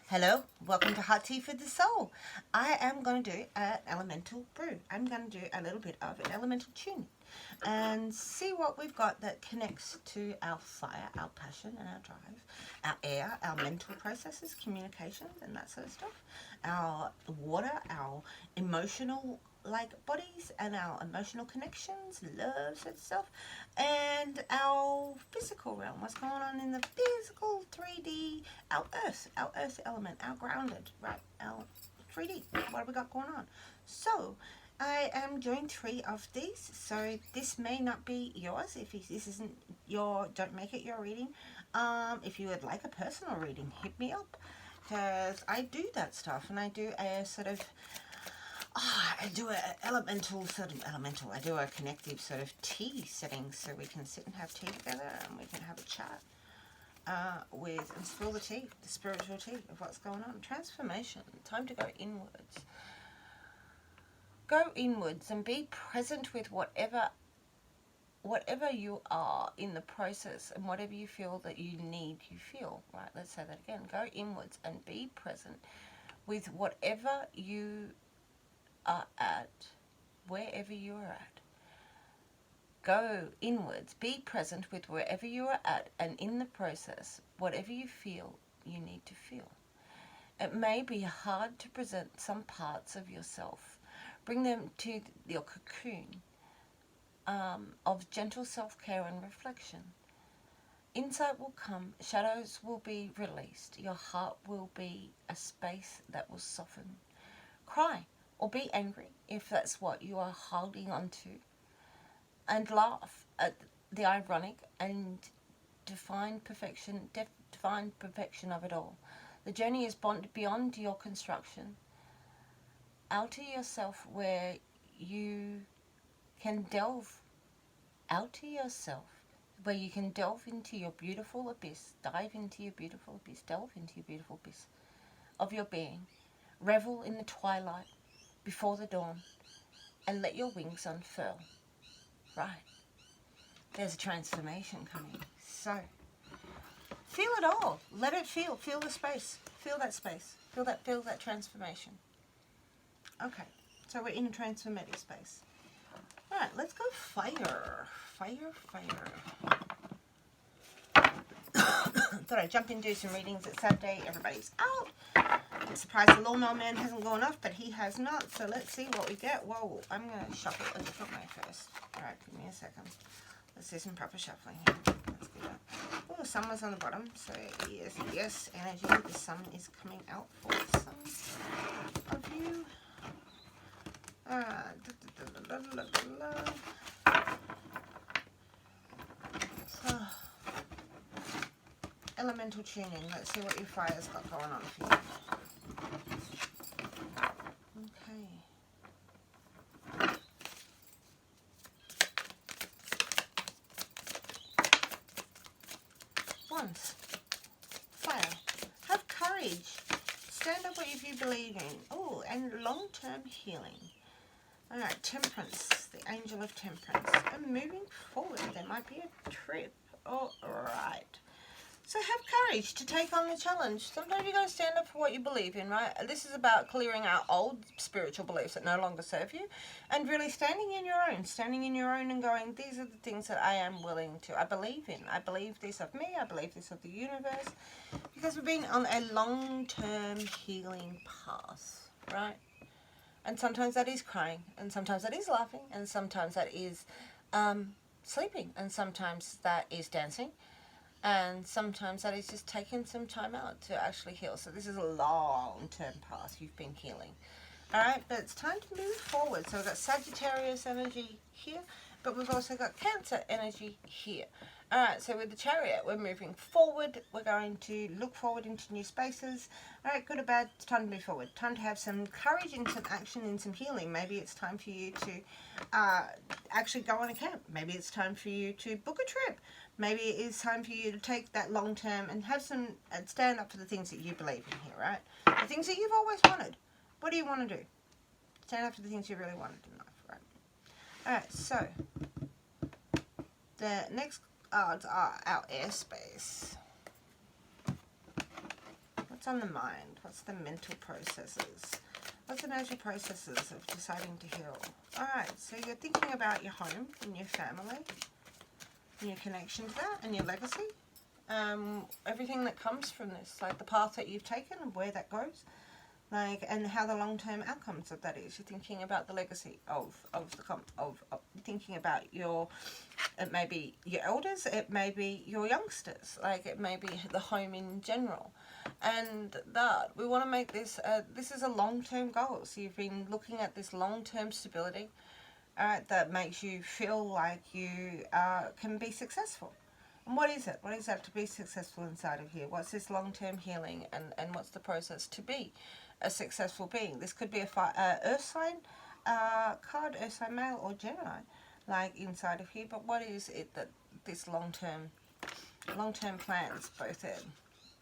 Hello, welcome to Hot Tea for the Soul. I am going to do an elemental brew. I'm going to do a little bit of an elemental tuning and see what we've got that connects to our fire, our passion and our drive, our air, our mental processes, communications and that sort of stuff, our water, our emotional bodies and our emotional connections, love itself, and our physical realm, what's going on in the physical 3D, our earth element, our grounded, right, our 3D, what have we got going on? So I am doing 3 of these, so this may not be yours. If this isn't your, don't make it your reading. If you would like a personal reading, hit me up, because I do that stuff, and I do a sort of I do an I do a connective sort of tea setting, so we can sit and have tea together and we can have a chat and spill the tea, the spiritual tea of what's going on. Transformation, time to go inwards. Go inwards and be present with whatever you are in the process, and whatever you feel that you need, you feel. Right, let's say that again. Go inwards and be present with whatever you are at, wherever you are at. Go inwards, be present with wherever you are at, and in the process, whatever you feel, you need to feel. It may be hard to present some parts of yourself. Bring them to your cocoon of gentle self-care and reflection. Insight will come, shadows will be released, your heart will be a space that will soften. Cry or be angry if that's what you are holding on to, and laugh at the ironic and divine perfection of it all. The journey is beyond your construction, out to yourself, where you can delve out to yourself, where you can delve into your beautiful abyss, delve into your beautiful abyss of your being. Revel in the twilight before the dawn, and let your wings unfurl. Right. There's a transformation coming. So, feel it all. Let it feel. Feel the space. Feel that space. Feel that transformation. Okay. So we're in a transformative space. Alright, let's go fire. Fire. Thought I'd jump in and do some readings. It's Saturday. Everybody's out. I'm surprised the lawnmower man hasn't gone off, but he has not. So let's see what we get. Whoa, I'm going to shuffle a different way first. Alright, give me a second. Let's do some proper shuffling here. Let's do that. Oh, the sun was on the bottom. So yes, energy. The sun is coming out for some of you. So, elemental tuning. Let's see what your fire's got going on for you. Okay. Once. Fire. Have courage. Stand up if you believe in. Oh, and long-term healing. Alright, temperance. The angel of temperance. And moving forward, there might be a trip. Alright. So have courage to take on the challenge. Sometimes you got to stand up for what you believe in, right? This is about clearing out old spiritual beliefs that no longer serve you, and really standing in your own and going, these are the things that I am willing to, I believe in. I believe this of me, I believe this of the universe, because we've been on a long-term healing path, right? And sometimes that is crying, and sometimes that is laughing, and sometimes that is sleeping, and sometimes that is dancing. And sometimes that is just taking some time out to actually heal. So this is a long-term path you've been healing. Alright, but it's time to move forward. So we've got Sagittarius energy here, but we've also got Cancer energy here. Alright, so with the Chariot, we're moving forward. We're going to look forward into new spaces. Alright, good or bad, it's time to move forward. Time to have some courage and some action and some healing. Maybe it's time for you to actually go on a camp. Maybe it's time for you to book a trip. Maybe it is time for you to take that long term and have some, stand up for the things that you believe in here, right? The things that you've always wanted. What do you want to do? Stand up for the things you really wanted in life, right? Alright, so the next cards are our airspace. What's on the mind? What's the mental processes? What's the major processes of deciding to heal? Alright, so you're thinking about your home and your family, and your connection to that, and your legacy. Everything that comes from this, like the path that you've taken and where that goes, like, and how the long-term outcomes of that is. You're thinking about the legacy of thinking about it may be your elders, it may be your youngsters, like it may be the home in general. And that we want to make this this is a long-term goal. So you've been looking at this long-term stability that makes you feel like you can be successful. And what is it? What is that to be successful inside of here? What's this long-term healing, and what's the process to be a successful being? This could be a earth sign card, earth sign male or Gemini, like inside of here. But what is it that this long-term plans both in?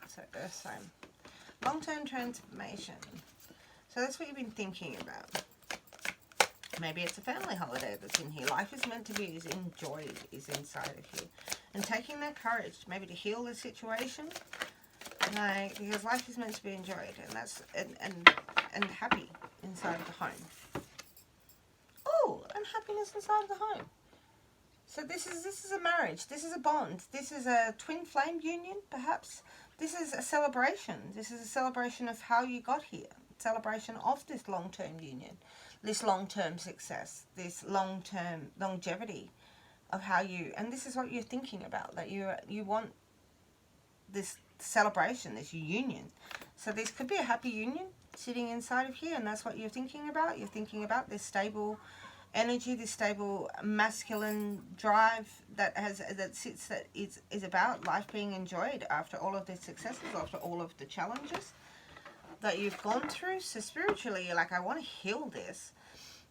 So earth sign, long-term transformation. So that's what you've been thinking about. Maybe it's a family holiday that's in here. Life is meant to be enjoyed, is inside of here. And taking that courage maybe to heal the situation, like, because life is meant to be enjoyed, and that's and happy inside of the home. Oh, and happiness inside of the home. So this is a marriage. This is a bond. This is a twin flame union, perhaps. This is a celebration. This is a celebration of how you got here. Celebration of this long-term union, this long-term success, this long-term longevity of how you, and this is what you're thinking about, that you want this celebration, this union. So this could be a happy union sitting inside of here, and that's what you're thinking about. You're thinking about this stable energy, this stable masculine drive that is about life being enjoyed after all of the successes, after all of the challenges that you've gone through. So spiritually, you're like, I want to heal this.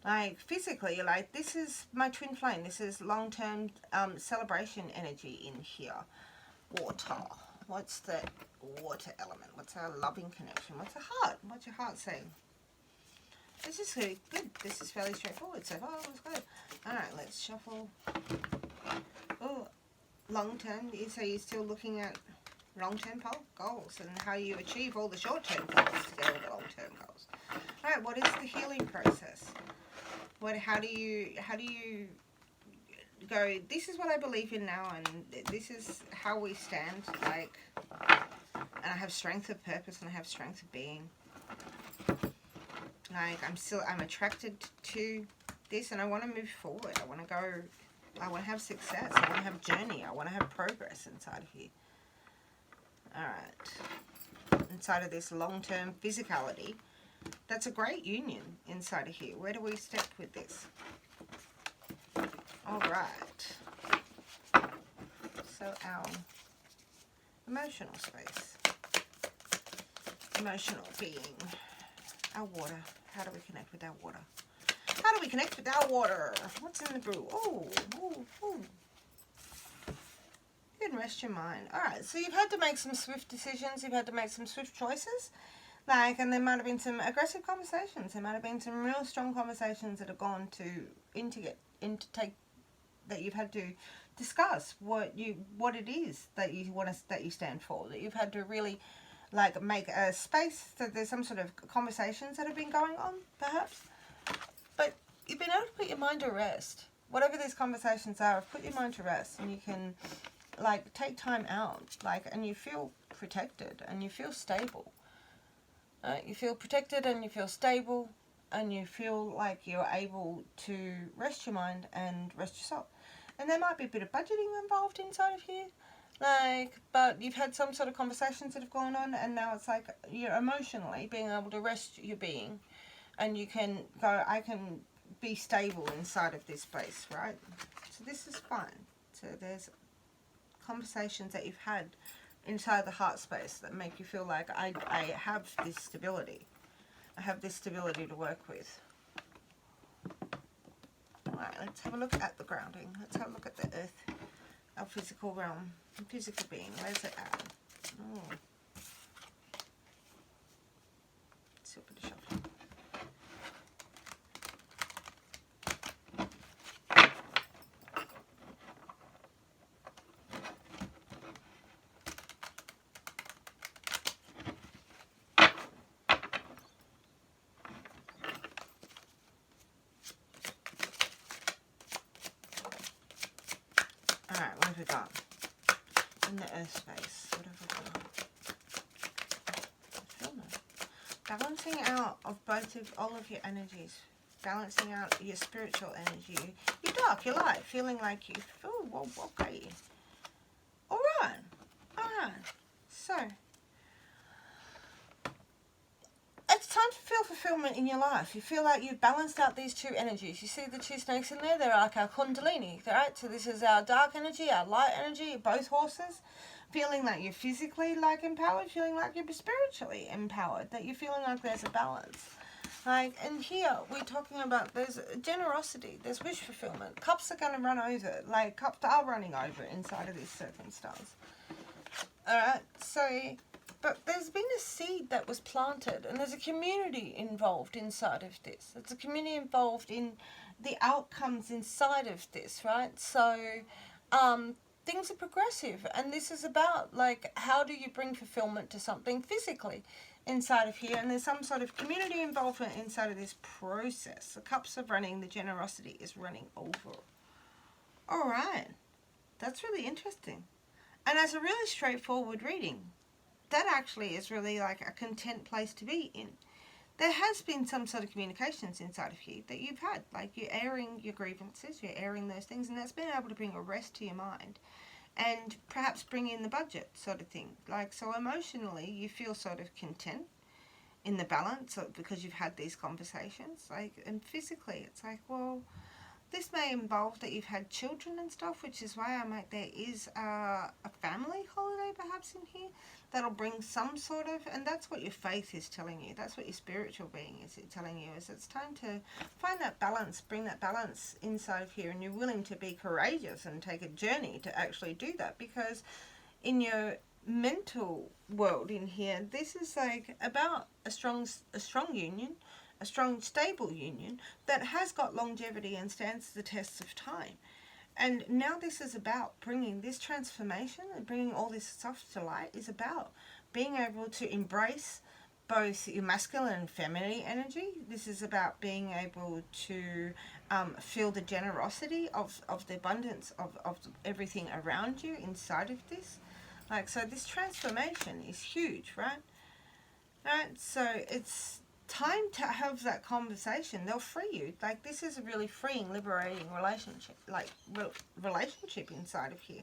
Like physically, you're like, this is my twin flame. This is long-term celebration energy in here. Water. What's the water element? What's our loving connection? What's the heart? What's your heart saying? This is really good. This is fairly straightforward so far. Let's go. Alright, let's shuffle. Oh, long-term. So you're still looking at long-term goals and how you achieve all the short-term goals to get all the long-term goals. Alright, what is the healing process? How do you go, this is what I believe in now, and this is how we stand, like, and I have strength of purpose and I have strength of being. Like, I'm attracted to this, and I want to move forward. I want to have success. I want to have journey. I want to have progress inside of here. Alright. Inside of this long-term physicality, that's a great union inside of here. Where do we step with this? Alright. So our emotional space. Emotional being. Our water. How do we connect with our water? How do we connect with our water? What's in the brew? Oh, oh, oh. You can rest your mind. Alright, so you've had to make some swift decisions. You've had to make some swift choices. Like, and there might have been some aggressive conversations. There might have been some real strong conversations that have gone that you've had to discuss what it is that you stand for. That you've had to really, like, make a space, that there's some sort of conversations that have been going on, perhaps. But you've been able to put your mind to rest. Whatever these conversations are, put your mind to rest, and you can, like, take time out, like, and you feel protected and you feel stable. You feel protected and you feel stable, and you feel like you're able to rest your mind and rest your soul. And there might be a bit of budgeting involved inside of here, like, but you've had some sort of conversations that have gone on, and now it's like you're emotionally being able to rest your being, and you can go, I can be stable inside of this space, right? So this is fine. So there's conversations that you've had inside the heart space that make you feel like I have this stability. I have this stability to work with. Alright, let's have a look at the grounding. Let's have a look at the earth, our physical realm, physical being. Where's it at? Oh. Super shuffle. we got? In the earth space, what have we got? Fulfillment. Balancing out of all of your energies. Balancing out your spiritual energy. Your dark, your light. Feeling like you, oh, well, okay. Alright. Alright. So, it's time to feel fulfillment in your life. You feel like you've balanced out these two energies. You see the two snakes in there? They're like our kundalini, right? So this is our dark energy, our light energy, both horses. Feeling like you're physically like empowered, feeling like you're spiritually empowered, that you're feeling like there's a balance. Like, and here we're talking about there's generosity, there's wish fulfillment. Cups are going to run over, like cups are running over inside of this circumstance. Alright, so, but there's been a seed that was planted, and there's a community involved inside of this. It's a community involved in the outcomes inside of this, right? So, things are progressive, and this is about, like, how do you bring fulfillment to something physically inside of here, and there's some sort of community involvement inside of this process. The cups are running, the generosity is running over. Alright, that's really interesting. And as a really straightforward reading, that actually is really like a content place to be in. There has been some sort of communications inside of here that you've had, like you're airing your grievances, you're airing those things, and that's been able to bring a rest to your mind and perhaps bring in the budget sort of thing. Like, so emotionally you feel sort of content in the balance because you've had these conversations, like, and physically it's like, well, this may involve that you've had children and stuff, which is why I'm like, there is a family holiday perhaps in here that'll bring some sort of, and that's what your faith is telling you. That's what your spiritual being is telling you, is it's time to find that balance, bring that balance inside of here, and you're willing to be courageous and take a journey to actually do that, because in your mental world in here, this is like about a strong union, a strong, stable union that has got longevity and stands the tests of time. And now this is about bringing this transformation and bringing all this stuff to light, is about being able to embrace both your masculine and feminine energy. This is about being able to feel the generosity of the abundance of everything around you inside of this. Like, so this transformation is huge, right? Right, so it's time to have that conversation. They'll free you. Like, this is a really freeing, liberating relationship, like relationship inside of here.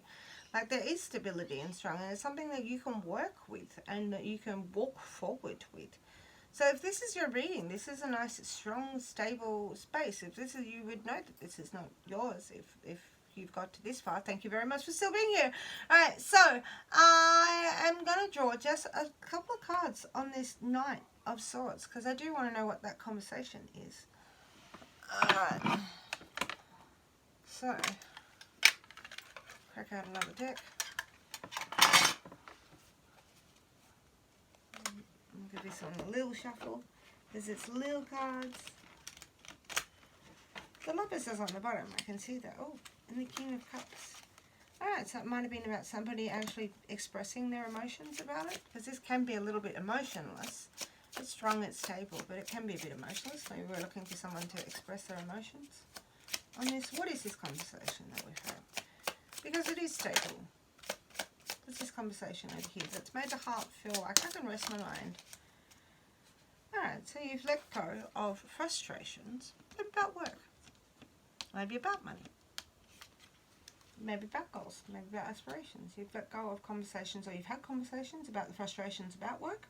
Like, there is stability and strong, and it's something that you can work with and that you can walk forward with. So if this is your reading, this is a nice, strong, stable space. If this is, you would know that this is not yours if you've got to this far. Thank you very much for still being here. Alright, so I am going to draw just a couple of cards on this Knight of Swords, because I do want to know what that conversation is. Alright, so crack out another deck. I'll give this one a little shuffle, because it's little cards. The Lovers is on the bottom, I can see that. Oh, and the King of Cups. Alright, so it might have been about somebody actually expressing their emotions about it, because this can be a little bit emotionless. It's strong, it's stable, but it can be a bit emotionless. Maybe we're looking for someone to express their emotions on this. What is this conversation that we've had? Because it is stable. What's this conversation over here that's made the heart feel like I can rest my mind? Alright, so you've let go of frustrations about work. Maybe about money. Maybe about goals. Maybe about aspirations. You've let go of conversations, or you've had conversations about the frustrations about work.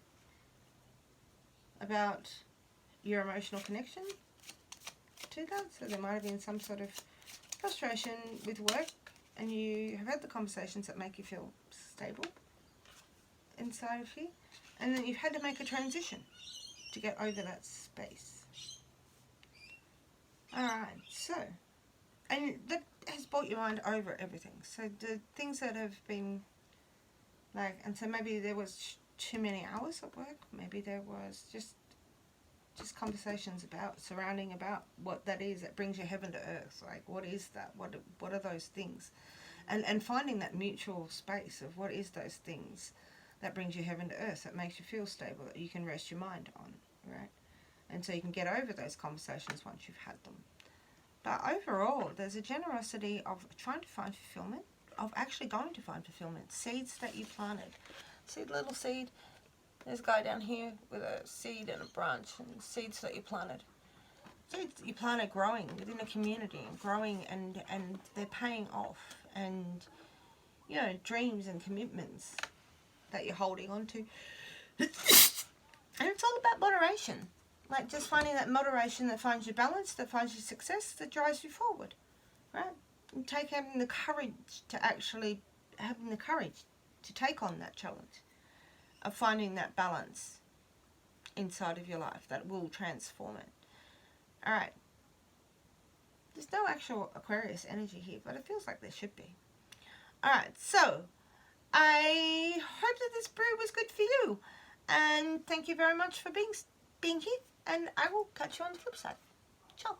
About your emotional connection to that. So there might have been some sort of frustration with work, and you have had the conversations that make you feel stable inside of here. And then you've had to make a transition to get over that space. Alright, so, and that has brought your mind over everything. So the things that have been like, and so maybe there was too many hours at work, maybe there was just conversations surrounding about what that is that brings you heaven to earth. Like, what is that? What are those things? And finding that mutual space of what is those things that brings you heaven to earth, that makes you feel stable, that you can rest your mind on, right? And so you can get over those conversations once you've had them. But overall, there's a generosity of trying to find fulfillment of actually going to find fulfillment. Seeds that you planted. See the little seed? There's a guy down here with a seed and a branch, and seeds that you planted. Seeds that you planted growing within a community, and growing, and they're paying off. And, you know, dreams and commitments that you're holding on to. And it's all about moderation. Like just finding that moderation that finds you balance, that finds you success, that drives you forward. Right? And having the courage to take on that challenge of finding that balance inside of your life that will transform it. Alright. There's no actual Aquarius energy here, but it feels like there should be. Alright, so I hope that this brew was good for you. And thank you very much for being here. And I will catch you on the flip side. Ciao.